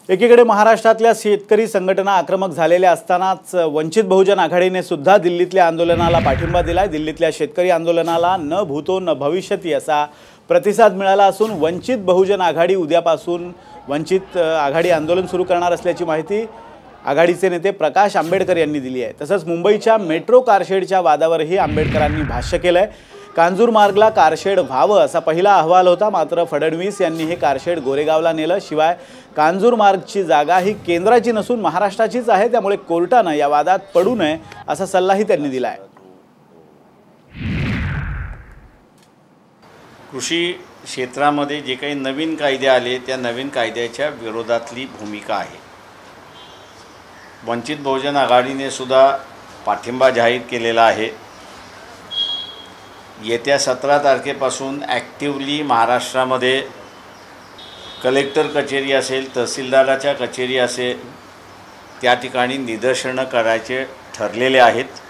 एकीकडे महाराष्ट्रातल्या शेतकरी संघटना आक्रमक झालेल्या असतानाच वंचित बहुजन आघाडीने सुद्धा दिल्लीतल्या आंदोलनाला पाठिंबा दिलाय। दिल्लीतल्या शेतकरी आंदोलनाला न भूतो न भविष्यती असा प्रतिसाद मिळाला असून वंचित बहुजन आघाडी उद्यापासून वंचित आघाडी आंदोलन सुरू करणार असल्याची माहिती आघाडीचे नेते प्रकाश आंबेडकर यांनी दिली आहे। तसंच मुंबईच्या मेट्रो कारशेडच्या वादावरही आंबेडकरांनी भाष्य केलंय। कांजूरमार्गला कारशेड व्हावं असा पहिला अहवाल होता, मात्र फडणवीस यांनी हे कारशेड गोरेगावला नेलं। शिवाय कांजूरमार्गची जागा ही केंद्राची नसून महाराष्ट्राचीच आहे, त्यामुळे कोर्टाने या वादात पडू नये असा सल्लाही त्यांनी दिलाय। कृषी क्षेत्रामध्ये जे काही नवीन कायदे आले त्या नवीन कायद्याच्या विरोधातली भूमिका आहे। वंचित बहुजन आघाडीने सुद्धा पाठिंबा जाहीर केलेला आहे। येत्या 17 तारखेपासून ॲक्टिवली महाराष्ट्रामध्ये कलेक्टर कचेरी असेल, तहसीलदाराच्या कचेरी असेल, त्या ठिकाणी निदर्शनं करायचे ठरलेले आहेत।